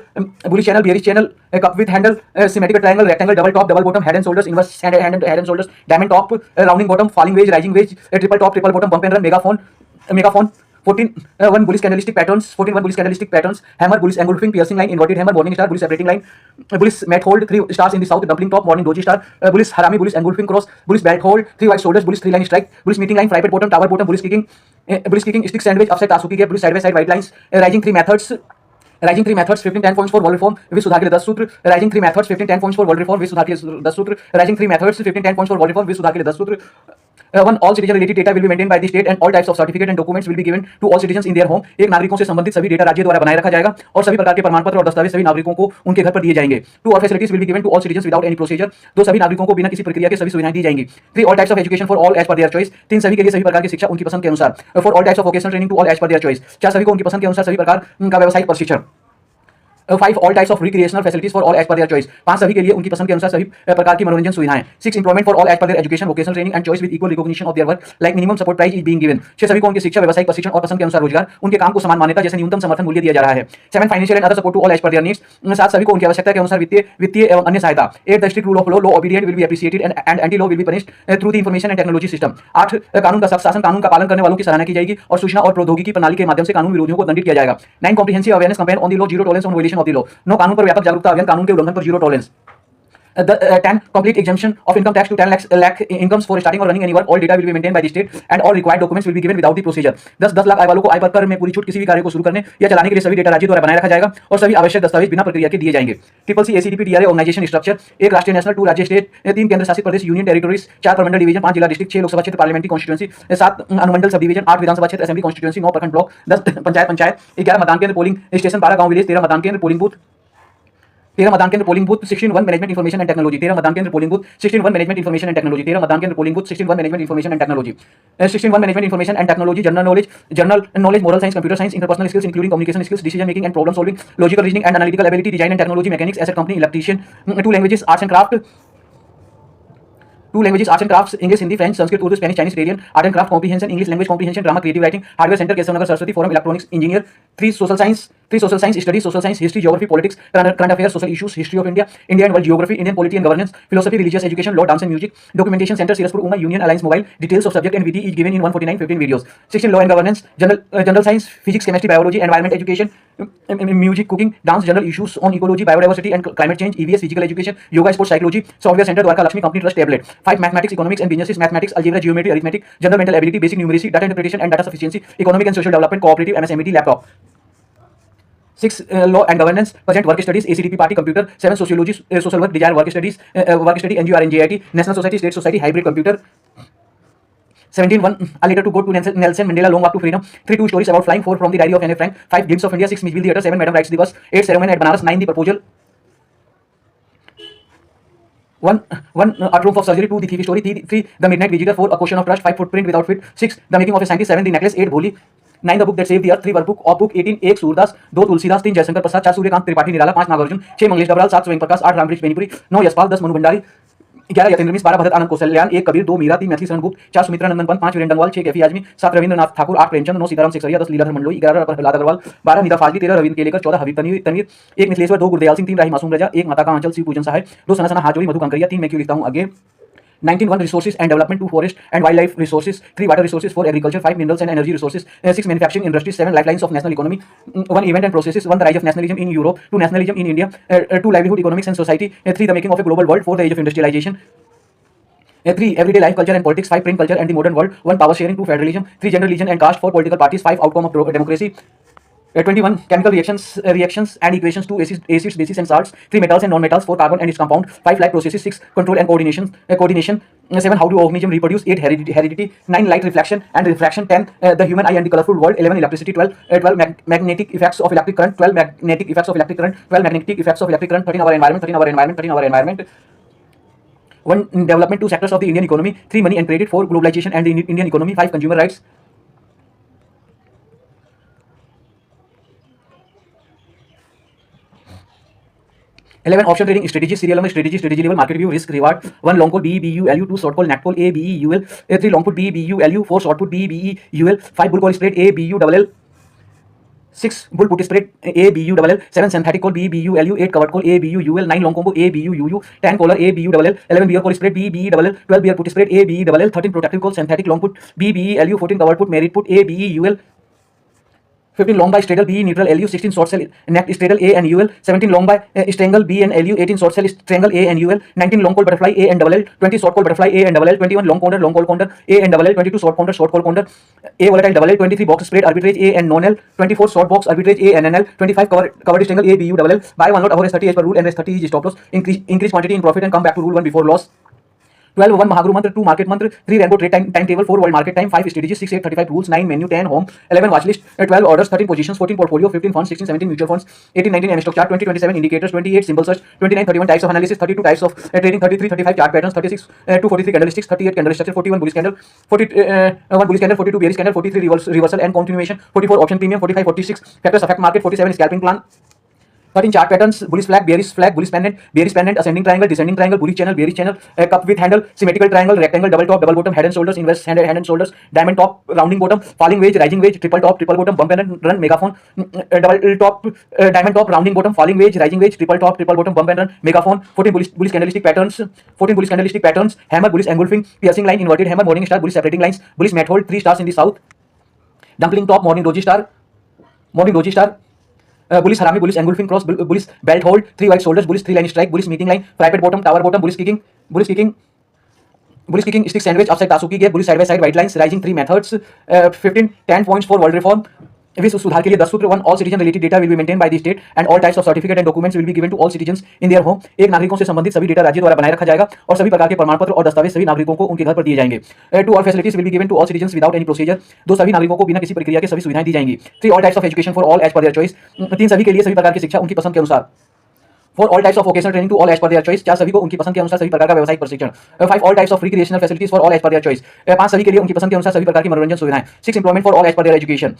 bearish channel, cup with handle, symmetrical triangle, rectangle, double top, double bottom, head and shoulders, inverse head and shoulders, diamond top, rounding bottom, falling wedge, rising wedge, triple top, triple bottom, bump and run, megaphone. 14 1 bullish candlestick patterns, 14 1 bullish candlestick patterns, hammer, bullish engulfing, piercing line, inverted hammer, morning star, bullish separating line, bullish mat hold, 3 stars in the south, dumpling top, morning doji star, bullish harami, bullish engulfing cross, bullish belt hold, 3 white shoulders, bullish 3 line strike, bullish meeting line, fry pit bottom, tower bottom, bullish kicking, stick sandwich, upside tasuki gap, bullish side by side white lines, rising 3 methods, 15 10 points for world reform with सुधार के लिए 10 सूत्र, rising 3 methods 15 10 points for world reform with सुधार के लिए 10 सूत्र, rising 3 methods 15 10 points for world reform with सुधार के लिए 10 सूत्र. 1 all citizen related data will be maintained by the state and all types of certificate and documents will be given to all citizens in their home. एक नागरिकों से संबंधित सभी data राज्य द्वारा बनाए रखा जाएगा और सभी प्रकार के प्रमाण पत्र और दस्तावेज सभी नागरिकों को उनके घर पर दिए जाएंगे. 2 all facilities will be given to all citizens without any procedure. 2 सभी नागरिकों को बिना किसी प्रक्रिया के सभी सुविधाएं दी जाएंगी. 3 all types of education for all as per their choice. 3 सभी के लिए सभी प्रकार की शिक्षा उनकी पसंद के अनुसार. 4 all types of vocational training to all as per their choice. 4 सभी को उनकी पसंद के अनुसार सभी प्रकार का व्यावसायिक प्रशिक्षण. 5 all types of recreational facilities for all as per their choice. 5 सभी के लिए उनकी पसंद के अनुसार सभी प्रकार की मनोरंजन सुविधाएं. 6 employment for all as per their education, vocational training and choice with equal recognition of their work like minimum support price is being given. 6 सभी को उनकी शिक्षा, व्यावसायिक प्रशिक्षण और पसंद के अनुसार रोजगार, उनके काम को समान मान्यता जैसे न्यूनतम समर्थन मूल्य दिया जा रहा है. 7 financial and other support to all as per their needs. 7 सभी को उनकी आवश्यकता के अनुसार वित्तीय एवं अन्य सहायता. 8 the strict rule of law obedient will be appreciated and anti law will be punished through the information and technology system. 8 कानून का सख्त शासन, कानून का पालन करने वालों की सराहना की जाएगी और सूचना और प्रौद्योगिकी प्रणाली के माध्यम से कानून विरोधियों को दंडित किया जाएगा. 9 comprehensive awareness campaign on the law, zero tolerance on violation of the law. 9 कानून पर व्यापक जागरूकता अभियान, कानून के उल्लंघन पर zero tolerance. 10 complete exemption of income tax to 10 lakh incomes for starting or running any work. All data will be maintained by the state and all required documents will be given without the procedure. 10 lakh आय वालों को आय पर में पूरी छूट, किसी भी कार्य को शुरू करने या चलाने के लिए सभी डेटा राज्य द्वारा बनाए रखा जाएगा और सभी आवश्यक दस्तावेज बिना प्रक्रिया के दिए जाएंगे. CCC ACDP DRA organisation structure. 1 राष्ट्रीय नेशनल, 2 राज्य स्टेट, 3 केंद्र शासित प्रदेश यूनियन टेरिटोरीज, 4 प्रमंडल डिवीजन, 5 जिला डिस्ट्रिक्ट, 6 लोकसभा क्षेत्र पार्लियामेंट्री कॉन्स्टिट्यूएंसी, 7 अनुमंडल सब डिवीजन, 8 विधानसभा क्षेत्र असेंबली कॉन्स्टिट्यूएंसी, 9 प्रखंड ब्लॉक, 10 पंचायत, 11 मतदान केंद्र पोलिंग स्टेशन, 12 गांव विलेज, 13 मतदान केंद्र पोलिंग बूथ, 13 मतदान केंद्र polling booth, 16 1 management information and technology, 13 मतदान केंद्र polling booth, 16 1 management information and technology, 13 मतदान केंद्र polling booth, 16 1 management information and technology, 16 1 management information and technology, general knowledge, moral science, computer science, interpersonal skills including communication skills, decision making and problem solving, logical reasoning and analytical ability, design and technology, mechanics, asset company, electrician, 2 languages, arts and craft, 2 languages, arts and crafts, English, Hindi, French, Sanskrit, Urdu, Spanish, Chinese, Italian, art and craft comprehension, English language comprehension, drama, creative writing, hardware center, Kesavnagar, Saraswati, forum, electronics, engineer, 3 social science studies, social science, history, geography, politics, current affairs, social issues, history of India and world geography, Indian polity and governance, philosophy, religious education, law, dance and music, documentation center, Siraspur, Uma, Union Alliance Mobile, details of subject and VT is given in 149 15 videos. 16 law and governance, general science, physics, chemistry, biology, environment education, music, cooking, dance, general issues on ecology, biodiversity and climate change, EVS, physical education, yoga, sports, psychology, software center, Dwarka Lakshmi Company Trust tablet. 5 mathematics, economics and businesses, mathematics, algebra, geometry, arithmetic, general mental ability, basic numeracy, data interpretation and data sufficiency, economic and social development, cooperative, MSMED, laptop. 6 law and governance, present work studies, ACDP party computer, 7 sociology, social work, desire work studies, work study, NGRNJIT, national society, state society, hybrid computer. 17 1 a letter to go to Nelson Mandela, long walk to freedom. 3 2 stories about flying, 4 from the diary of Anne Frank, 5 glimpse of India, 6 Mijbil theater, 7 Madam Writes the Bus, 8 ceremony at Banaras, 9 the proposal. 1 a room for surgery, 2 the thief story, 3 the midnight visitor, 4 a question of trust, 5 footprint without feet, 6 the making of a scientist, 7 the necklace, 8 भोली, 9 the book that saved the earth, 3 workbook of book, 18 1 Surdas, 2 Tulsidas, 3 Jaishankar Prasad, 4 Suryakant Tripathi Nirala, 5 Nagarjun, 6 Manglesh Dabral, 7 Swayam प्रकाश, 8 रामकृष्ण बेनीपुरी, 9 यशपाल, 10 मनु भंडारी, 11 यतेंद्र मिश्र, 12 भरत आनंद कौशल्यान, 1 कबीर, 2 मीरा, 3 मैथिली शरण गुप्त, 4 सुमित्रा नंदन पंत, 5 वीरेंद्र डंगवाल, 6 कैफी आजमी, 7 रविंद्रनाथ ठाकुर, 8 प्रेमचंद, 9 सीताराम शेखसरिया, 10 लीलाधर मंडलोई, 11 प्रहलाद अग्रवाल, 12 नीता फाजली, 13 रविंद्र केलेकर, 14 हबीब तनवीर, 1 मिथिलेश्वर, 2 गुरदयाल सिंह, 3 राही मासूम रजा, 1 माता का आंचल शिव पूजन सहाय, 2 सना सना हाथ जोड़ी मधु कंकरिया, 3 मैं क्यों लिखता हूं आगे, 19 1 resources and development, 2 forest and wildlife resources, 3 water resources, 4 agriculture, 5 minerals and energy resources, 6 manufacturing industries, 7 lifelines of national economy, 1 event and processes, 1 the rise of nationalism in Europe, 2 nationalism in India, 2 livelihood economics and society, 3 the making of a global world, 4 the age of industrialization, 3 everyday life culture and politics, 5 print culture and the modern world, 1 power sharing, 2 federalism, 3 gender religion and caste, 4 political parties, 5 outcome of democracy, 21 chemical reactions and equations, 2 acids bases and salts, 3 metals and non-metals, 4 carbon and its compound, 5 life processes, 6 control and coordination, 7 how do organism reproduce, 8 heredity, 9 light reflection and refraction, 10 the human eye and the colorful world, 11 electricity, 12 magnetic effects of electric current, 12 magnetic effects of electric current, 12 magnetic effects of electric current, 13 our environment, 1 development, 2 sectors of the Indian economy, 3 money and credit, 4 globalization and the Indian economy, 5 consumer rights, 11 option trading strategy, serial number, strategy level, market view, risk reward, 1 long call BBULU, 2 short call net call ABEUL, 3 long put BBULU, 4 short put BBEUL, 5 bull call spread ABULL, 6 bull put spread ABULL, 7 synthetic call BBULU, 8 covered call ABUUL, 9 long combo ABUUU, 10 caller ABULL, 11 bear call spread BBELL, 12 bear put spread ABELL, 13 protective call synthetic long put BBELU, 14 covered put merit put ABEUL, 15 long by straddle B neutral LU, 16 short cell neck straddle A and UL, 17 long by strangle B and LU, 18 short cell strangle A and UL, 19 long call butterfly A and double L, 20 short call butterfly A and double L, 21 long call counter A and double L, 22 short call counter A volatile double L, 23 box spread arbitrage A and non L, 24 short box arbitrage A and NL, 25 covered strangle A BU double L, buy one lot hour 30 as per rule and rest 30 is stop loss, increase quantity in profit and come back to rule 1 before loss. 12 1 Mahaguru mantra, 2 market mantra, 3 rainbow trade timetable, 4 world market time, 5 strategies, 6 8 35 rules, 9 menu, 10 home, 11 watch list, 12 orders, 13 positions, 14 portfolio, 15 funds, 16 17 mutual funds, 18 19 M stock chart, 20 27 indicators, 28 symbol search, 29 31 types of analysis, 32 types of trading, 33 35 chart patterns, 36 243 candlesticks, 38 candle structure, 41 bullish candle, 1 bullish candle, 42 bearish candle, 43 reversal and continuation, 44 option premium, 45 46 factors affect market, 47 scalping plan, 13 chart patterns, bullish flag, bullish pendant, ascending triangle, descending triangle, bullish channel, bearish channel, cup with handle, symmetrical triangle, rectangle, double top, double bottom, head and shoulders, inverse head and shoulders, diamond top, rounding bottom, falling wedge, rising wedge, triple top, triple bottom, bump and run, megaphone, double top, diamond top, rounding bottom, falling wedge, rising wedge, triple top, triple bottom, bump and run, megaphone, 14 bullish candlestick patterns, hammer, bullish engulfing, piercing line, inverted hammer, morning star, bullish separating lines, bullish mat hold, 3 stars in the south, dumpling top, morning doji star, bullish harami, bullish engulfing cross, bullish belt hold, 3 white shoulders, bullish 3 line strike, bullish meeting line, private bottom, tower bottom, bullish kicking, stick sandwich, upside tasuki gap, bullish side by side white lines, rising 3 methods, 15 10 points for world reform, विश्व सुधार के लिए 10 सूत्र, 1 all citizen related data will be maintain by the state and all types of certificate and documents will be given to all citizens in their home. एक नागरिकों से संबंधित सभी डेटा राज्य द्वारा बनाए रखा जाएगा और सभी प्रकार के प्रमाण पत्र और दस्तावेज सभी नागरिकों को उनके घर पर दिए जाएंगे। 2 all facilities will be given to all citizens without any procedure. 2 सभी नागरिकों को बिना किसी प्रक्रिया के सभी सुविधाएं दी जाएंगी। 3 all types of education for all as per their choice. 3 सभी के लिए सभी प्रकार की शिक्षा उनकी पसंद के अनुसार। 4 all types of vocational training to all as per their choice. 4 सभी को उनकी पसंद के अनुसार सभी प्रकार का व्यावसायिक प्रशिक्षण। 5 all types of recreational facilities for all as per their choice. 5 सभी के लिए उनकी पसंद के अनुसार सभी प्रकार की मनोरंजन सुविधाएं। 6 employment for all as per their education.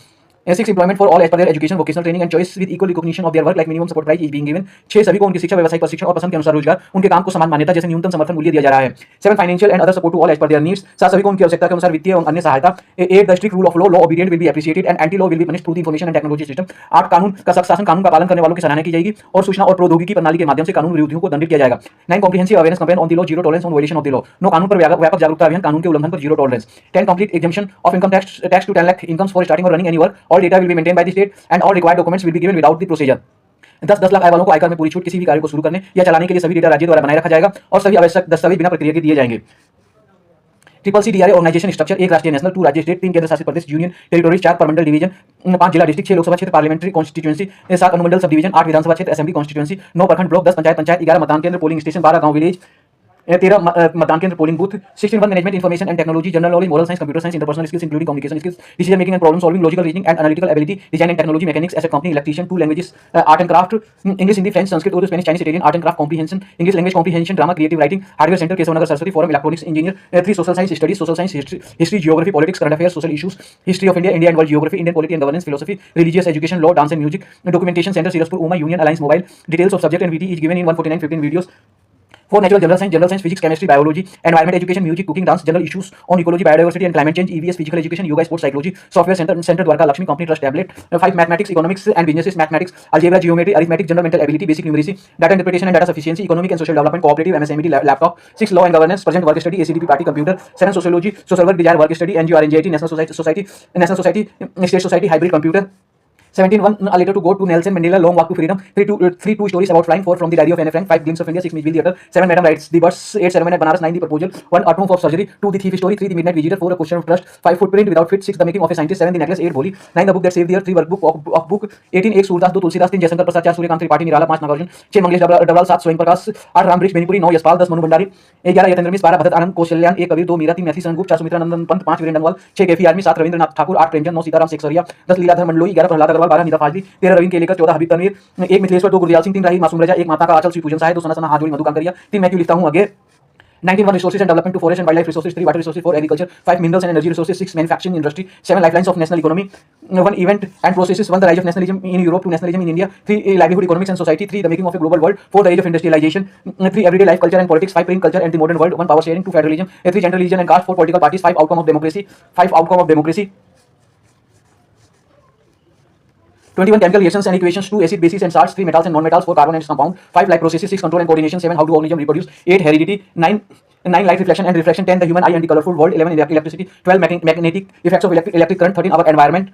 6 employment for all as per their education, vocational training and choice with equal recognition of their work like minimum support price is being given। 6 सभी को उनकी शिक्षा व्यावसायिक प्रशिक्षण और पसंद के अनुसार रोजगार उनके काम को समान मान्यता जैसे न्यूनतम समर्थन मूल्य दिया जा रहा है। 7 financial and other support to all as per their needs. 7 सभी को उनकी आवश्यकता के अनुसार वित्तीय एवं अन्य सहायता। 8 the strict rule of law obedient will be appreciated and anti law will be punished through the information and technology system. 8 कानून का सख्त शासन, कानून का पालन करने वालों की सराहना की जाएगी और सूचना और प्रौद्योगिकी प्रणाली के माध्यम से कानून विरोधियों को दंडित किया जाएगा। 9 comprehensive awareness campaign on the law, zero tolerance on violation of the law. 9 कानून पर व्यापक जागरूकता अभियान, कानून के उल्लंघन पर zero tolerance. 10 complete exemption of income tax to 10 lakh incomes for starting और running any work. All data will be maintain by the state and all required documents will be given without the procedure. 10 lakh आय वालों को आयकर में पूरी छूट। किसी भी कार्य को शुरू करने या चलाने के लिए सभी डेटा राज्य द्वारा बनाए रखा जाएगा और सभी आवश्यक दस्तावेज बिना प्रक्रिया के दिए जाएंगे। Triple C DRA organisation structure. 1 राष्ट्रीय नेशनल, 2 राज्य स्टेट, 3 केंद्र शासित प्रदेश यूनियन टेरिटोरीज, 4 परमंडल डिवीजन, 5 जिला डिस्ट्रिक्ट, 6 लोकसभा क्षेत्र पार्लियामेंट्री कॉन्स्टिट्यूएंसी, 7 अनुमंडल सब डिवीजन, 8 विधानसभा क्षेत्र असेंबली कॉन्स्टिट्यूएंसी, 9 प्रखंड ब्लॉक, 10 पंचायत 11 मतदान केंद्र पोलिंग स्टेशन, 12 गांव विलेज, 13 मतदान केंद्र polling booth, 16 one management information and technology, general knowledge, moral science, computer science, interpersonal skills including communication skills, decision making and problem solving, logical reasoning and analytical ability, design and technology, mechanics as a company, electrician, 2 languages, art and craft, English, Hindi, French, Sanskrit, Urdu, Spanish, Chinese, Italian, art and craft comprehension, English language comprehension, drama, creative writing, hardware centre, Keshavnagar, Saraswati, forum, electronics engineer, 3 social science studies, social science, history, geography, politics, current affairs, social issues, history of India, India and world geography, Indian polity and governance, philosophy, religious education, law, dance and music, documentation centre, Sirspur, Uma, union alliance mobile, details of subject and VT is given in 149 videos. For natural general science, physics, chemistry, biology, environment education, music, cooking, dance, general issues on ecology, biodiversity and climate change, EVS, physical education, yoga, sports, psychology, software center Dwarka Lakshmi, company trust tablet, 5 mathematics, economics and businesses, mathematics, algebra, geometry, arithmetic, general mental ability, basic numeracy, data interpretation and data sufficiency, economic and social development, cooperative, MSMED, laptop, 6 law and governance, present work study, ACDP party, computer, 7 sociology, social work, desire work study, NGO, RNGIT, national society, state society, hybrid computer. 17 one a letter to go to Nelson Mandela, long walk to freedom. 3 2 stories about flying. 4 from the diary of Anne Frank. 5 glimpse of India. 6 Mijbil theater. 7 Madam writes the bus. 8 ceremony at Banaras. 9 the proposal. 1 atom of surgery. 2 the thief story. 3 the midnight visitor. 4 a question of trust. 5 footprint without fit. 6 the making of a scientist. 7 the necklace. 8 Boli. 9 the book that saved the earth. 3 workbook of book. 18 1 Surdas. 2 Tulsidas. 3 Jaishankar Prasad. 4 Suryakant Tripathi Nirala. 5 Nagarjun. 6 Manglesh Dabral. 7 Swayam प्रकाश. 8 राम वृक्ष बेनीपुरी. 9 यशपाल. 10 मनु भंडारी. 11 यतेंद्र मिश्र. 12 भरत आनंद कौशल्यान. 1 कबीर. 2 मीरा. 3 मैथिली संगुप्त. 4 सुमित्रा नंदन Pant. 5 Virendra Naval. 6 केफी army. 7 Rabindranath Thakur. 8 Premchand. 9 Sitaram Sheikh सरिया. 10 लीलाधर मंडलोई. 11 प्रहलाद अग्रवाल. 12 नीता फाजली. 13 रविंद्र केलेकर. 14 हबीब तनवीर. 1 मिथिलेश्वर. 2 गुरदियाल सिंह. 3 राही मासूम रजा. 1 माता का आंचल श्री पूजन सहाय. 2 सना हाथ जोड़ी मधु कांकरिया. 3 मैं क्यों लिखता हूं आगे. 19 1 resources and development, 2 forest and wildlife resources, 3 water resources, 4 agriculture, 5 minerals and energy resources, 6 manufacturing industry, 7 lifelines of national economy, 1 event and processes, 1 the rise of nationalism in Europe, 2 nationalism in India, 3 livelihood economics and society, 3 the making of a global world, 4 the age of industrialization, 3 everyday life culture and politics, 5 print culture and the modern world, 1 power sharing, 2 federalism, 3 gender religion and caste, 4 political parties, 5 outcome of democracy, 21 chemical reactions and equations, 2 acid bases and salts, 3 metals and non-metals, 4 carbon and compound, 5 life processes, 6 control and coordination, 7 how to organism reproduce, 8 heredity, 9 light reflection and refraction, 10 the human eye and the colorful world, 11 electricity, 12 magnetic effects of electric current, 13 our environment,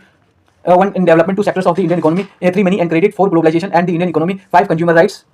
1 in development, 2 sectors of the Indian economy, 3 money and credit, 4 globalization and the Indian economy, 5 consumer rights.